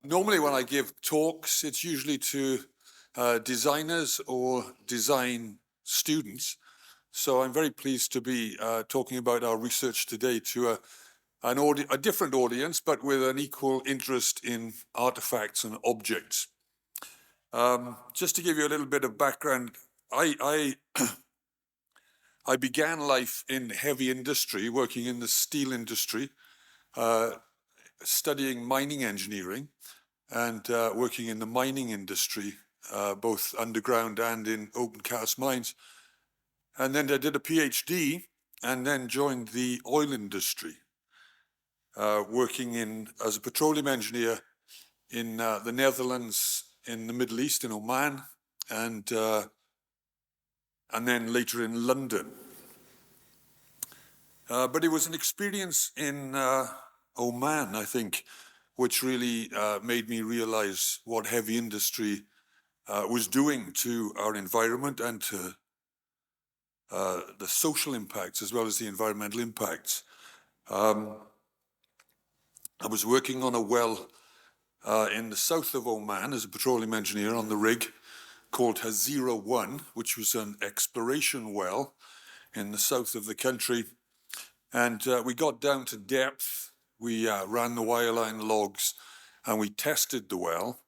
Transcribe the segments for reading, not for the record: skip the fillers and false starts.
Normally when I give talks, it's usually to designers or design students. So I'm very pleased to be talking about our research today to a different audience, but with an equal interest in artifacts and objects. Just to give you a little bit of background, I began life in heavy industry, working in the steel industry, studying mining engineering, and working in the mining industry, both underground and in open cast mines. And then I did a PhD and then joined the oil industry, working as a petroleum engineer in the Netherlands, in the Middle East, in Oman, and then later in London. But it was an experience in Oman, I think, which really made me realize what heavy industry was doing to our environment and to the social impacts as well as the environmental impacts. I was working on a well in the south of Oman as a petroleum engineer on the rig called Hazira 1, which was an exploration well in the south of the country. And we got down to depth, we ran the wireline logs, and we tested the well.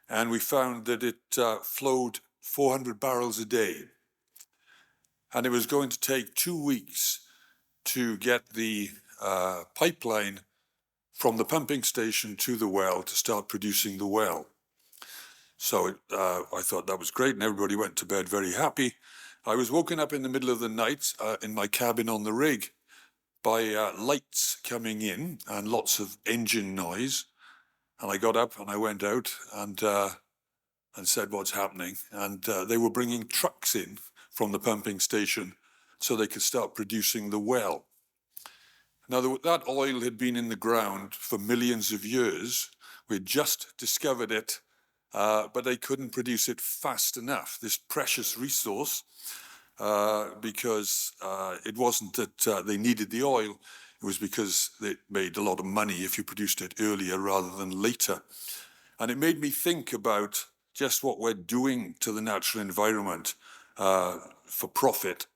And we found that it flowed 400 barrels a day. And it was going to take 2 weeks to get the pipeline from the pumping station to the well to start producing the well. So I thought that was great, and everybody went to bed very happy. I was woken up in the middle of the night in my cabin on the rig by lights coming in and lots of engine noise. And I got up and I went out and said, what's happening? And they were bringing trucks in from the pumping station so they could start producing the well. Now, that oil had been in the ground for millions of years. We had just discovered it, but they couldn't produce it fast enough, this precious resource, because it wasn't that they needed the oil. It was because it made a lot of money if you produced it earlier rather than later. And it made me think about just what we're doing to the natural environment for profit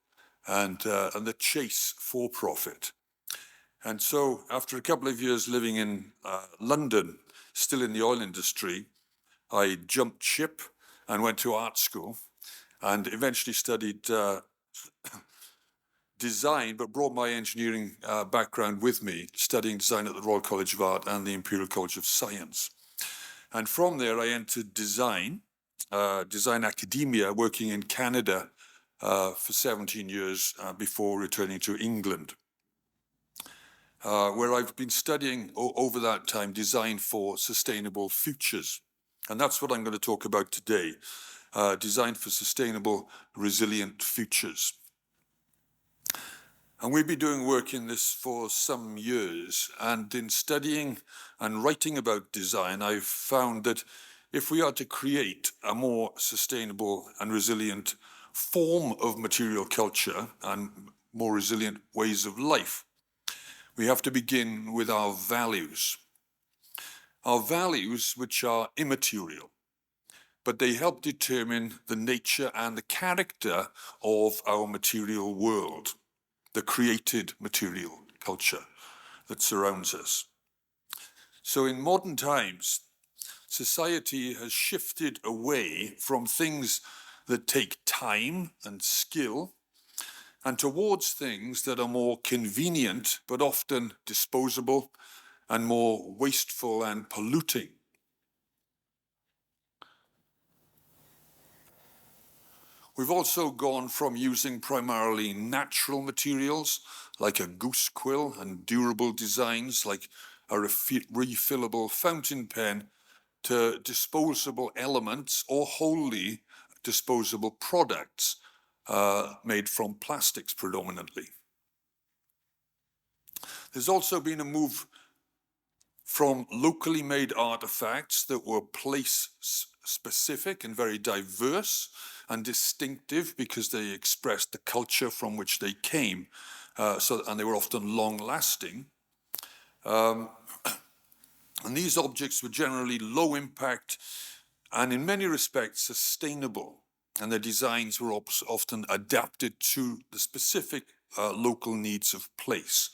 and the chase for profit. And so after a couple of years living in London, still in the oil industry, I jumped ship and went to art school and eventually studied design, but brought my engineering background with me, studying design at the Royal College of Art and the Imperial College of Science. And from there, I entered design academia, working in Canada for 17 years before returning to England, where I've been studying over that time design for sustainable futures. And that's what I'm going to talk about today, design for sustainable, resilient futures. And we've been doing work in this for some years, and in studying and writing about design, I've found that if we are to create a more sustainable and resilient form of material culture and more resilient ways of life, we have to begin with our values. Our values, which are immaterial, but they help determine the nature and the character of our material world, the created material culture that surrounds us. So in modern times, society has shifted away from things that take time and skill and towards things that are more convenient, but often disposable and more wasteful and polluting. We've also gone from using primarily natural materials like a goose quill and durable designs like a refillable fountain pen to disposable elements or wholly disposable products made from plastics predominantly. There's also been a move from locally made artifacts that were place-specific and very diverse and distinctive because they expressed the culture from which they came, and they were often long-lasting. And these objects were generally low impact and in many respects sustainable. And their designs were often adapted to the specific local needs of place.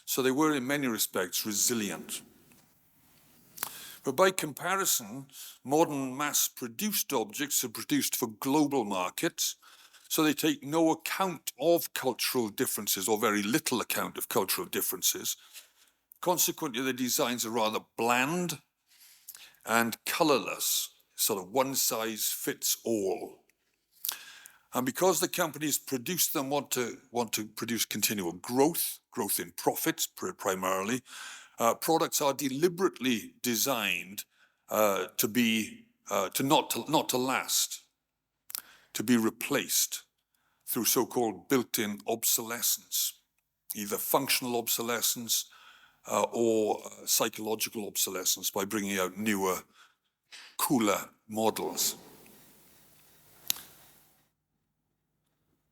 So they were in many respects resilient. But by comparison, modern mass-produced objects are produced for global markets, so they take no account of cultural differences, or very little account of cultural differences. Consequently, the designs are rather bland and colorless, sort of one size fits all. And because the companies produce them want to produce continual growth in profits primarily, products are deliberately designed not to last, to be replaced through so-called built-in obsolescence, either functional obsolescence or psychological obsolescence by bringing out newer, cooler models.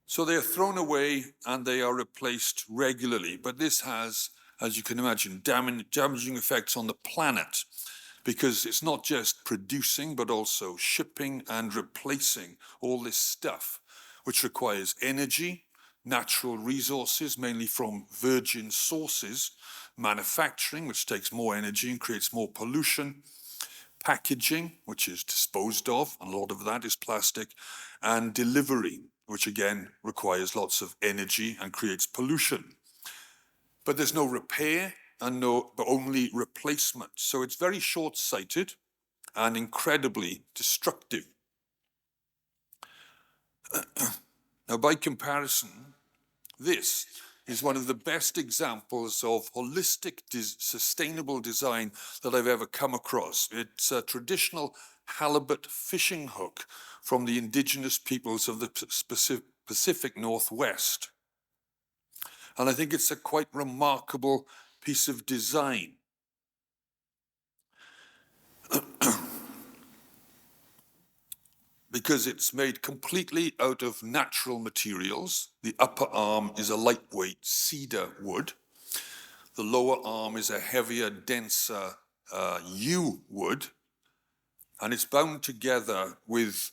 So they are thrown away and they are replaced regularly. But this has, as you can imagine, damaging effects on the planet, because it's not just producing, but also shipping and replacing all this stuff, which requires energy, natural resources, mainly from virgin sources, manufacturing, which takes more energy and creates more pollution, packaging, which is disposed of, and a lot of that is plastic, and delivery, which again requires lots of energy and creates pollution. But there's no repair and but only replacement. So it's very short-sighted and incredibly destructive. Now, by comparison, this is one of the best examples of holistic, sustainable design that I've ever come across. It's a traditional halibut fishing hook from the indigenous peoples of the Pacific Northwest. And I think it's a quite remarkable piece of design. Because it's made completely out of natural materials. The upper arm is a lightweight cedar wood. The lower arm is a heavier, denser yew wood. And it's bound together with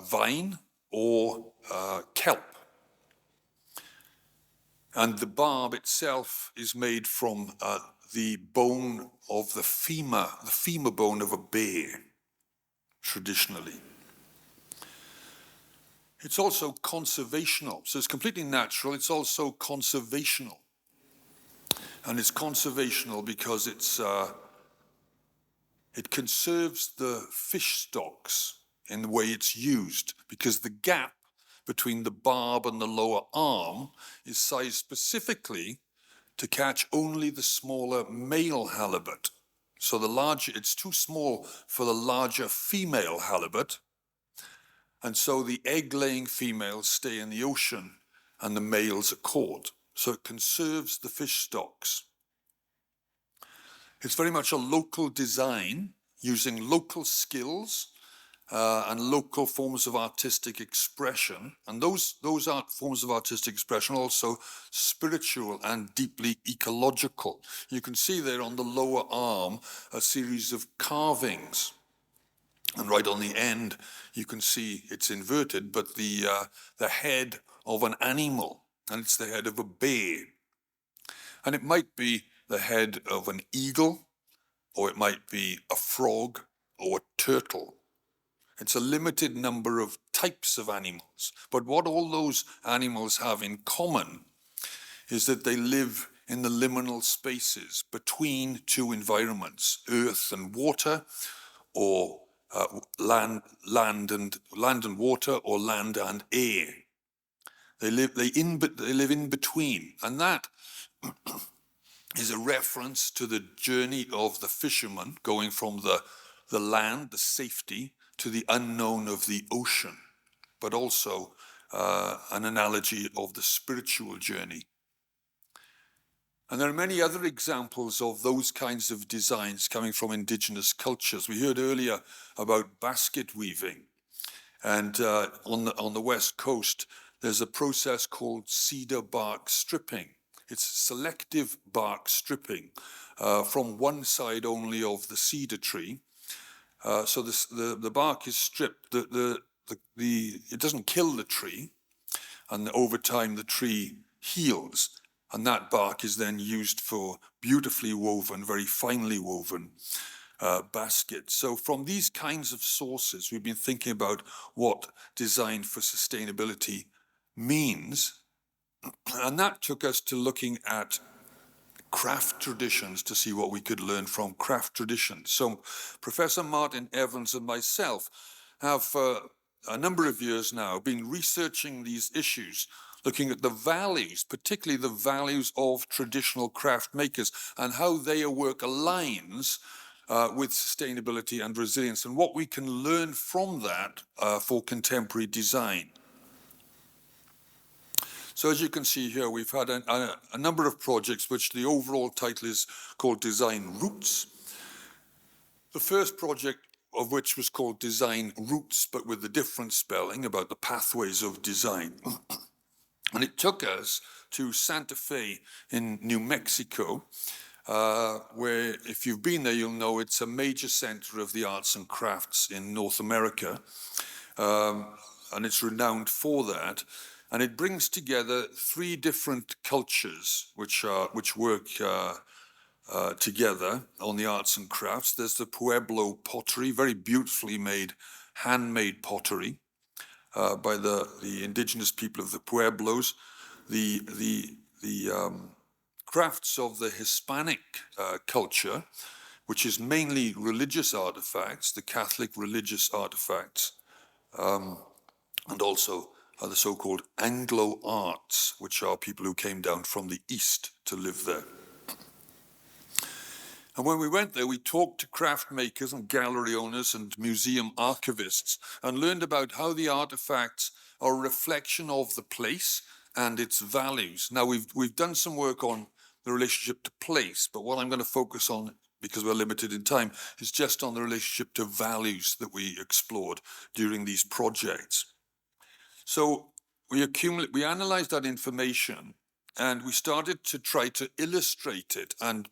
vine or kelp. And the barb itself is made from the bone of the femur bone of a bear, traditionally. It's also conservational. So it's completely natural. It's also conservational. And it's conservational because it conserves the fish stocks in the way it's used, because the gap between the barb and the lower arm is sized specifically to catch only the smaller male halibut. So it's too small for the larger female halibut. And so the egg-laying females stay in the ocean and the males are caught. So it conserves the fish stocks. It's very much a local design using local skills and local forms of artistic expression. And those forms of artistic expression are also spiritual and deeply ecological. You can see there on the lower arm a series of carvings. And right on the end, you can see it's inverted, but the head of an animal, and it's the head of a bear. And it might be the head of an eagle, or it might be a frog or a turtle. It's a limited number of types of animals. But what all those animals have in common is that they live in the liminal spaces between two environments, earth and water, or land and water, or land and air. They live in between, and that is a reference to the journey of the fisherman going from the land, the safety, to the unknown of the ocean, but also an analogy of the spiritual journey. And there are many other examples of those kinds of designs coming from indigenous cultures. We heard earlier about basket weaving. And on the West Coast, there's a process called cedar bark stripping, it's selective bark stripping from one side only of the cedar tree. So the bark is stripped. It doesn't kill the tree, and over time the tree heals, and that bark is then used for beautifully woven, very finely woven baskets. So from these kinds of sources, we've been thinking about what design for sustainability means, and that took us to looking at craft traditions to see what we could learn from craft traditions. So Professor Martin Evans and myself have for a number of years now been researching these issues, looking at the values, particularly the values of traditional craft makers and how their work aligns with sustainability and resilience, and what we can learn from that for contemporary design. So as you can see here, we've had a number of projects which the overall title is called Design Roots. The first project of which was called Design Roots, but with a different spelling, about the pathways of design. And it took us to Santa Fe in New Mexico, where if you've been there, you'll know it's a major center of the arts and crafts in North America. And it's renowned for that. And it brings together three different cultures which work together on the arts and crafts. There's the Pueblo pottery, very beautifully made, handmade pottery by the indigenous people of the Pueblos. The crafts of the Hispanic culture, which is mainly religious artifacts, the Catholic religious artifacts, and also the so-called Anglo arts, which are people who came down from the East to live there. And when we went there, we talked to craft makers and gallery owners and museum archivists and learned about how the artifacts are a reflection of the place and its values. Now, we've done some work on the relationship to place, but what I'm going to focus on, because we're limited in time, is just on the relationship to values that we explored during these projects. So we analyzed that information, and we started to try to illustrate it and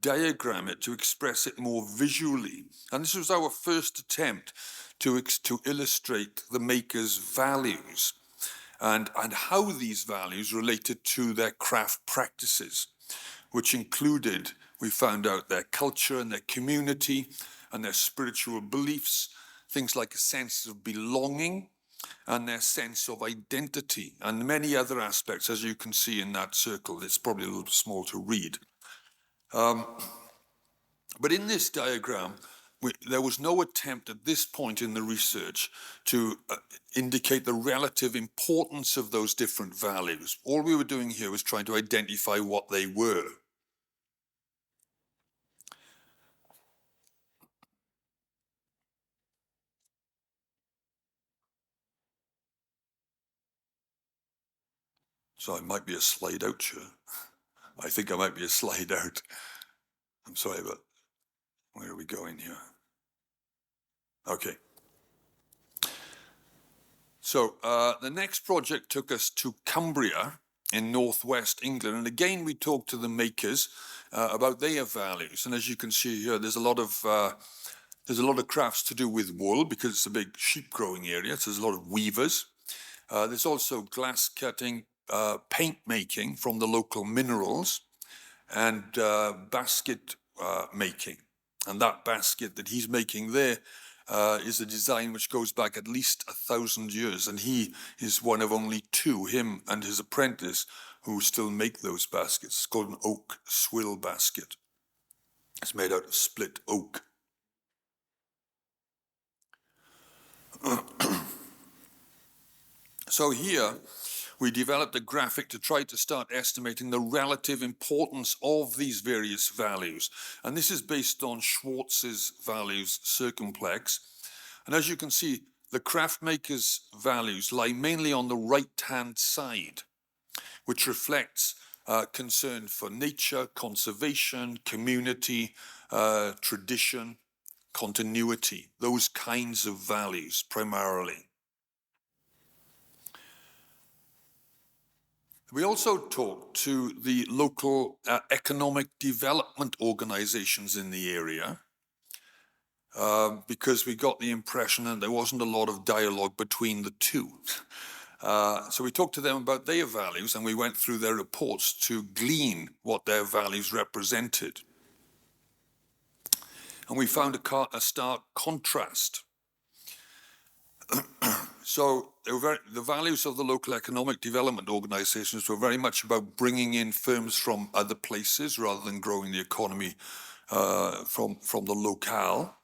diagram it to express it more visually. And this was our first attempt to illustrate the maker's values and how these values related to their craft practices, which included, we found out, their culture and their community and their spiritual beliefs, things like a sense of belonging and their sense of identity, and many other aspects, as you can see in that circle. It's probably a little small to read. But in this diagram, there was no attempt at this point in the research to indicate the relative importance of those different values. All we were doing here was trying to identify what they were. So I might be a slide out here. I think I might be a slide out. I'm sorry, but where are we going here? Okay. So the next project took us to Cumbria in northwest England. And again, we talked to the makers about their values. And as you can see here, there's a lot of crafts to do with wool because it's a big sheep growing area. So there's a lot of weavers. There's also glass cutting, paint making from the local minerals, and basket making. And that basket that he's making there is a design which goes back at least 1,000 years. And he is one of only two, him and his apprentice, who still make those baskets. It's called an oak swill basket. It's made out of split oak. So here, we developed a graphic to try to start estimating the relative importance of these various values. And this is based on Schwartz's values circumplex. And as you can see, the craft maker's values lie mainly on the right-hand side, which reflects concern for nature, conservation, community, tradition, continuity, those kinds of values primarily. We also talked to the local economic development organizations in the area, because we got the impression that there wasn't a lot of dialogue between the two. So we talked to them about their values, and we went through their reports to glean what their values represented. And we found a stark contrast. So the values of the local economic development organizations were very much about bringing in firms from other places rather than growing the economy from the locale,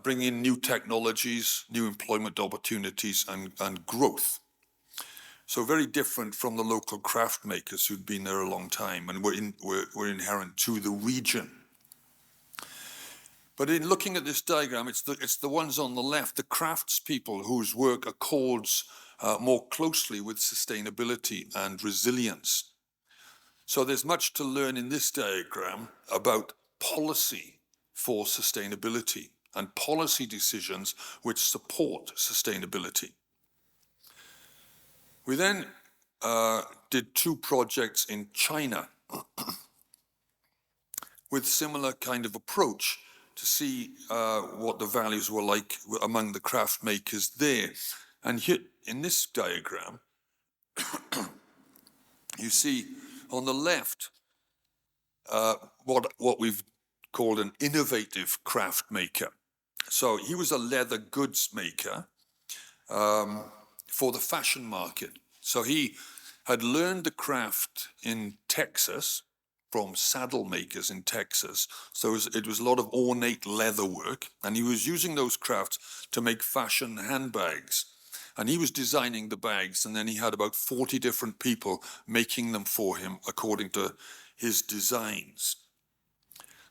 bringing in new technologies, new employment opportunities, and growth. So very different from the local craft makers who'd been there a long time and were inherent to the region. But in looking at this diagram, it's the ones on the left, the craftspeople whose work accords more closely with sustainability and resilience. So there's much to learn in this diagram about policy for sustainability and policy decisions which support sustainability. We then did 2 projects in China with similar kind of approach to see what the values were like among the craft makers there. And here in this diagram, you see on the left what we've called an innovative craft maker. So he was a leather goods maker for the fashion market. So he had learned the craft in Texas from saddle makers in Texas. So it was a lot of ornate leather work, and he was using those crafts to make fashion handbags. And he was designing the bags, and then he had about 40 different people making them for him according to his designs.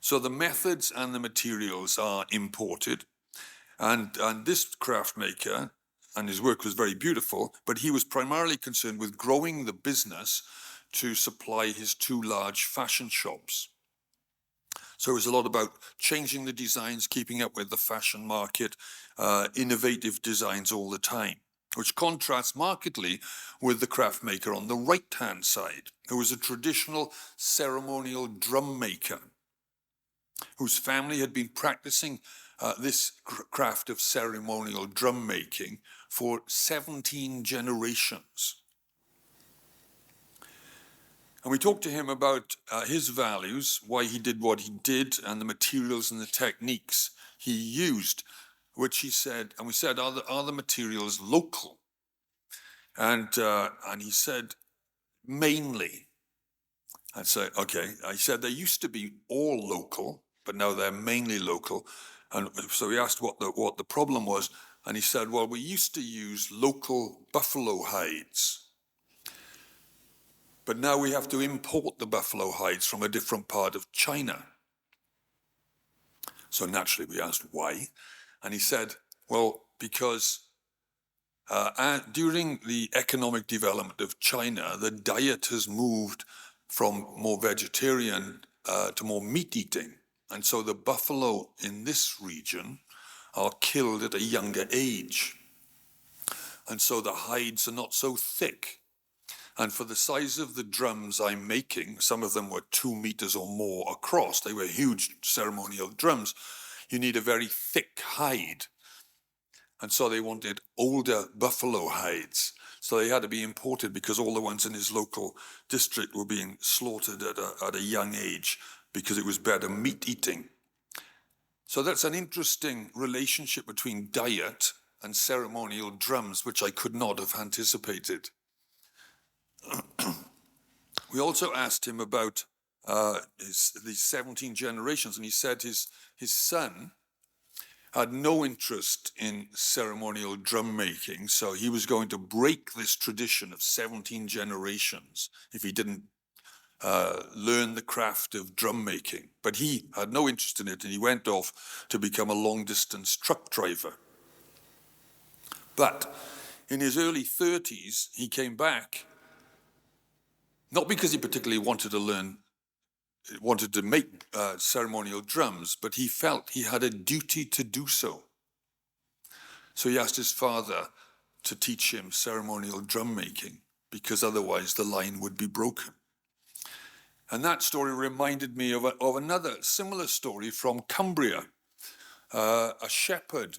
So the methods and the materials are imported, and this craft maker, and his work was very beautiful, but he was primarily concerned with growing the business to supply his 2 large fashion shops. So it was a lot about changing the designs, keeping up with the fashion market, innovative designs all the time, which contrasts markedly with the craft maker on the right-hand side, who was a traditional ceremonial drum maker, whose family had been practicing this craft of ceremonial drum making for 17 generations. And we talked to him about his values, why he did what he did, and the materials and the techniques he used, which he said, and we said, are the materials local? And he said, mainly. I said, okay. I said, they used to be all local, but now they're mainly local. And so we asked what the problem was, and he said, well, we used to use local buffalo hides, but now we have to import the buffalo hides from a different part of China. So naturally we asked why, and he said, well, because during the economic development of China, the diet has moved from more vegetarian to more meat eating. And so the buffalo in this region are killed at a younger age. And so the hides are not so thick. And for the size of the drums I'm making, some of them were 2 meters or more across. They were huge ceremonial drums. You need a very thick hide. And so they wanted older buffalo hides. So they had to be imported because all the ones in his local district were being slaughtered at a young age because it was better meat eating. So that's an interesting relationship between diet and ceremonial drums, which I could not have anticipated. We also asked him about these 17 generations, and he said his son had no interest in ceremonial drum making, so he was going to break this tradition of 17 generations if he didn't learn the craft of drum making. But he had no interest in it, and he went off to become a long-distance truck driver. But in his early 30s, he came back, not because he particularly wanted to make ceremonial drums, but he felt he had a duty to do so. So he asked his father to teach him ceremonial drum making because otherwise the line would be broken. And that story reminded me of another similar story from Cumbria. A shepherd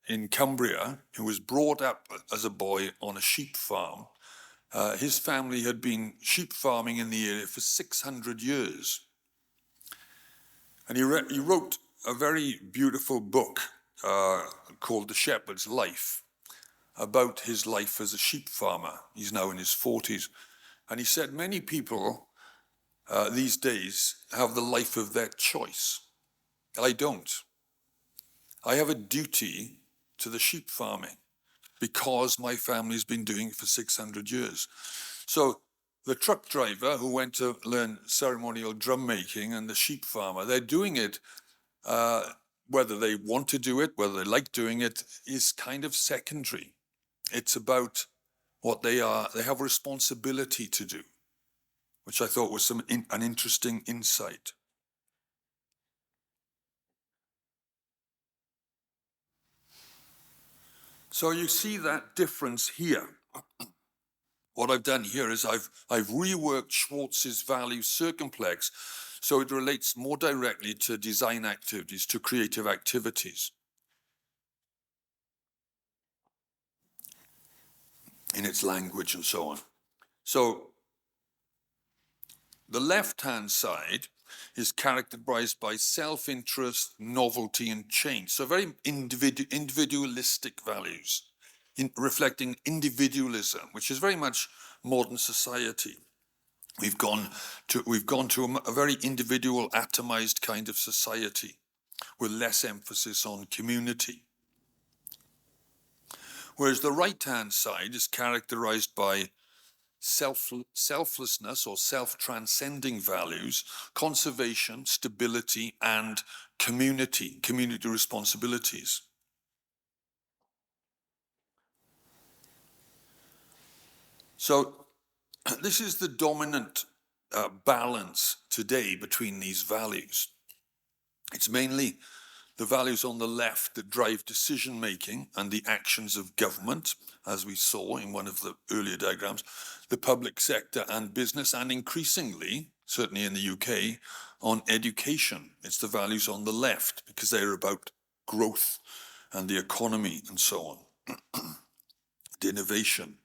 in Cumbria who was brought up as a boy on a sheep farm. His family had been sheep farming in the area for 600 years. And he wrote a very beautiful book called The Shepherd's Life, about his life as a sheep farmer. He's now in his 40s. And he said many people these days have the life of their choice. I don't. I have a duty to the sheep farming because my family's been doing it for 600 years. So the truck driver who went to learn ceremonial drum making and the sheep farmer, they're doing it, whether they want to do it, whether they like doing it, is kind of secondary. It's about what they have a responsibility to do, which I thought was an interesting insight. So you see that difference here. What I've done here is I've reworked Schwartz's value circumplex so it relates more directly to design activities, to creative activities. In its language and so on. So the left-hand side is characterized by self-interest, novelty, and change. So very individualistic values, reflecting individualism, which is very much modern society. We've gone to a very individual, atomized kind of society with less emphasis on community. Whereas the right-hand side is characterized by selflessness or self-transcending values, conservation, stability, and community responsibilities. So this is the dominant balance today between these values. It's mainly the values on the left that drive decision-making and the actions of government, as we saw in one of the earlier diagrams, the public sector and business, and increasingly, certainly in the UK, on education. It's the values on the left, because they're about growth and the economy and so on, the innovation.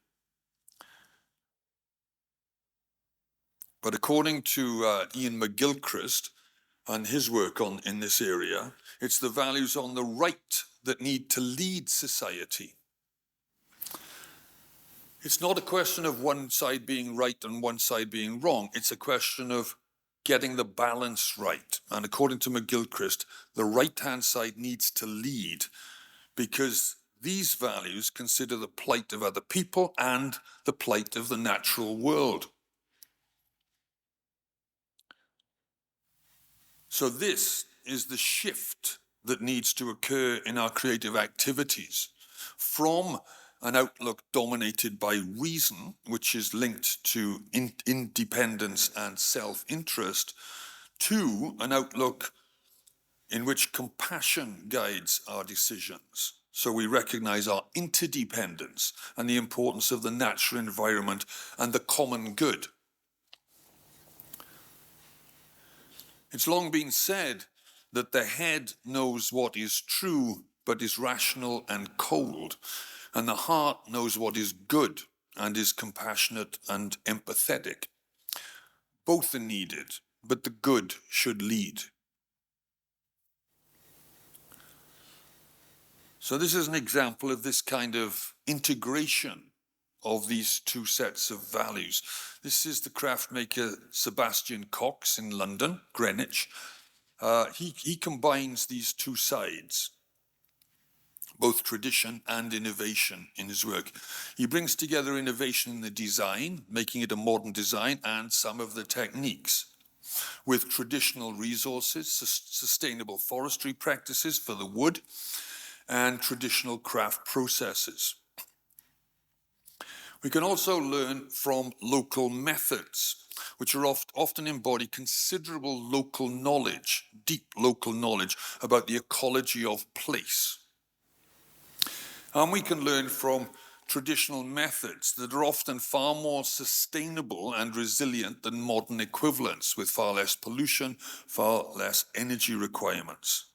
But according to Ian McGilchrist, and his work in this area, it's the values on the right that need to lead society. It's not a question of one side being right and one side being wrong. It's a question of getting the balance right. And according to McGilchrist, the right-hand side needs to lead because these values consider the plight of other people and the plight of the natural world. So this is the shift that needs to occur in our creative activities from an outlook dominated by reason, which is linked to independence and self-interest, to an outlook in which compassion guides our decisions. So we recognize our interdependence and the importance of the natural environment and the common good. It's long been said that the head knows what is true, but is rational and cold, and the heart knows what is good and is compassionate and empathetic. Both are needed, but the good should lead. So this is an example of this kind of integration of these two sets of values. This is the craft maker Sebastian Cox in London, Greenwich. He combines these two sides, both tradition and innovation in his work. He brings together innovation in the design, making it a modern design, and some of the techniques, with traditional resources, sustainable forestry practices for the wood, and traditional craft processes. We can also learn from local methods, which are often embody considerable local knowledge, deep local knowledge about the ecology of place. And we can learn from traditional methods that are often far more sustainable and resilient than modern equivalents, with far less pollution, far less energy requirements.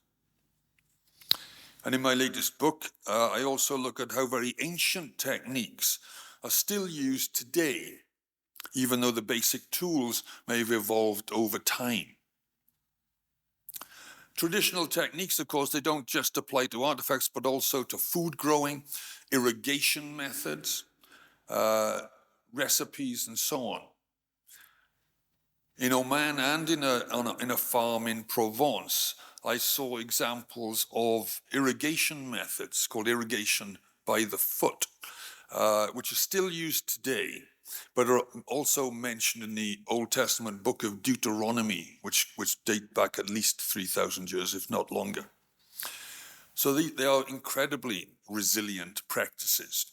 And in my latest book, I also look at how very ancient techniques are still used today, even though the basic tools may have evolved over time. Traditional techniques, of course, they don't just apply to artifacts, but also to food growing, irrigation methods, recipes, and so on. In Oman and in a farm in Provence, I saw examples of irrigation methods called irrigation by the foot, which are still used today, but are also mentioned in the Old Testament book of Deuteronomy, which date back at least 3,000 years, if not longer. So they are incredibly resilient practices.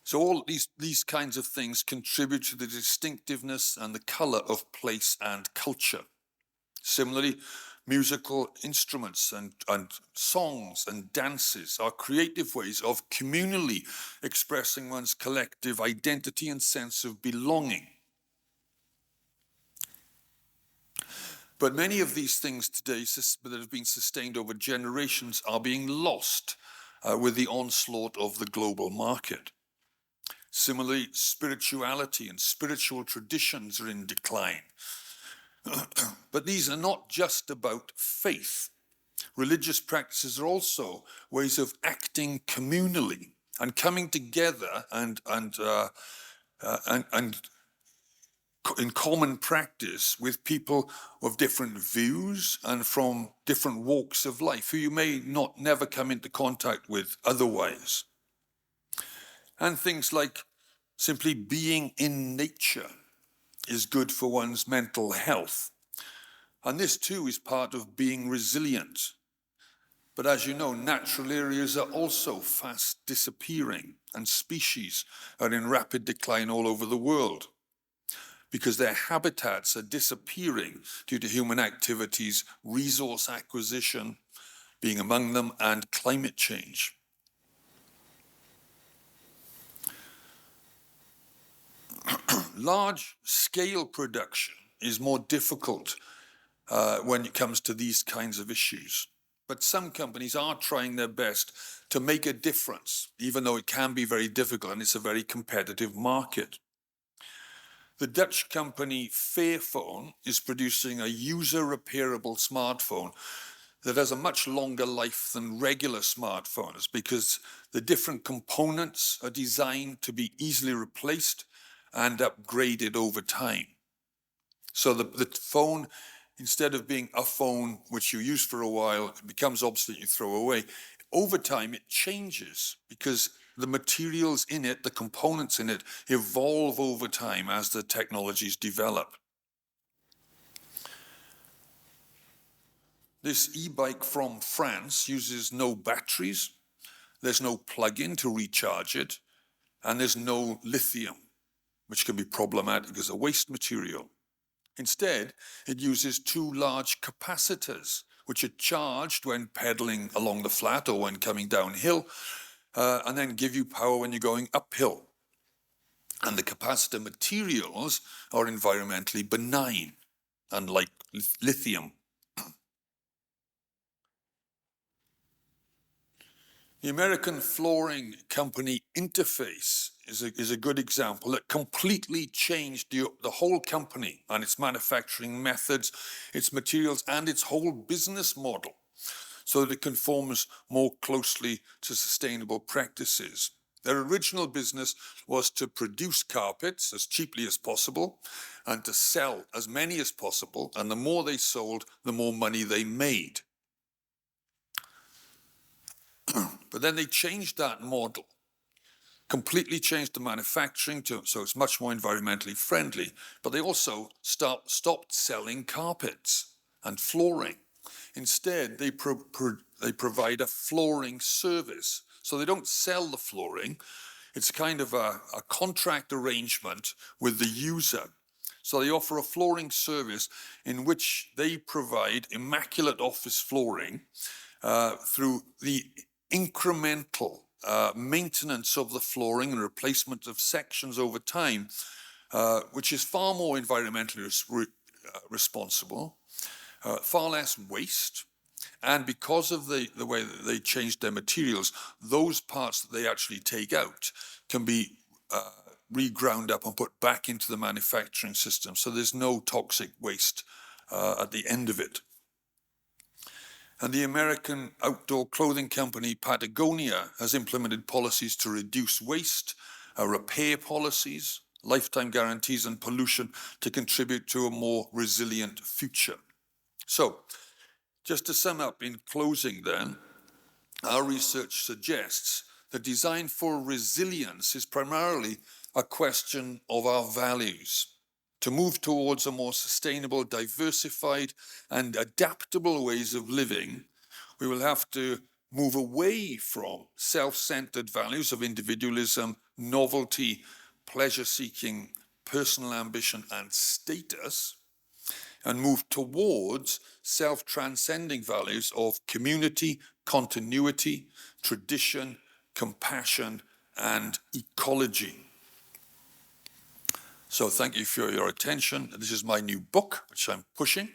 So all these kinds of things contribute to the distinctiveness and the color of place and culture. Similarly, musical instruments and songs and dances are creative ways of communally expressing one's collective identity and sense of belonging. But many of these things today that have been sustained over generations are being lost with the onslaught of the global market. Similarly, spirituality and spiritual traditions are in decline. But these are not just about faith. Religious practices are also ways of acting communally and coming together and in common practice with people of different views and from different walks of life who you may never come into contact with otherwise. And things like simply being in nature is good for one's mental health. And this too is part of being resilient. But as you know, natural areas are also fast disappearing, and species are in rapid decline all over the world because their habitats are disappearing due to human activities, resource acquisition being among them, and climate change. Large-scale production is more difficult when it comes to these kinds of issues. But some companies are trying their best to make a difference, even though it can be very difficult and it's a very competitive market. The Dutch company Fairphone is producing a user-repairable smartphone that has a much longer life than regular smartphones because the different components are designed to be easily replaced and upgraded over time. So the phone, instead of being a phone which you use for a while, it becomes obsolete, you throw away. Over time, it changes because the materials in it, the components in it, evolve over time as the technologies develop. This e-bike from France uses no batteries, there's no plug-in to recharge it, and there's no lithium, which can be problematic as a waste material. Instead, it uses two large capacitors, which are charged when pedaling along the flat or when coming downhill, and then give you power when you're going uphill. And the capacitor materials are environmentally benign, unlike lithium. The American flooring company Interface is a good example that completely changed the whole company and its manufacturing methods, its materials, and its whole business model so that it conforms more closely to sustainable practices. Their original business was to produce carpets as cheaply as possible and to sell as many as possible, and the more they sold, the more money they made. But then they changed that model, completely changed the manufacturing so it's much more environmentally friendly, but they also stopped selling carpets and flooring. Instead, they provide a flooring service. So they don't sell the flooring. It's kind of a contract arrangement with the user. So they offer a flooring service in which they provide immaculate office flooring through the incremental maintenance of the flooring and replacement of sections over time, which is far more environmentally responsible, far less waste. And because of the way that they changed their materials, those parts that they actually take out can be reground up and put back into the manufacturing system. So there's no toxic waste at the end of it. And the American outdoor clothing company Patagonia has implemented policies to reduce waste, repair policies, lifetime guarantees, and pollution to contribute to a more resilient future. So, just to sum up in closing then, our research suggests that design for resilience is primarily a question of our values. To move towards a more sustainable, diversified, and adaptable ways of living, we will have to move away from self-centered values of individualism, novelty, pleasure-seeking, personal ambition, and status, and move towards self-transcending values of community, continuity, tradition, compassion, and ecology. So thank you for your attention. This is my new book, which I'm pushing.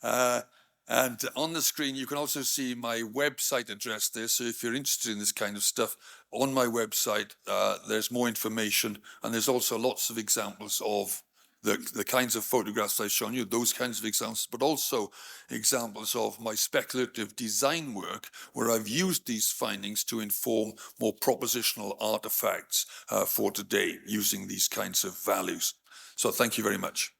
And on the screen, you can also see my website address there. So if you're interested in this kind of stuff, on my website, there's more information. And there's also lots of examples of the kinds of photographs I've shown you, those kinds of examples, but also examples of my speculative design work, where I've used these findings to inform more propositional artifacts for today, using these kinds of values. So thank you very much.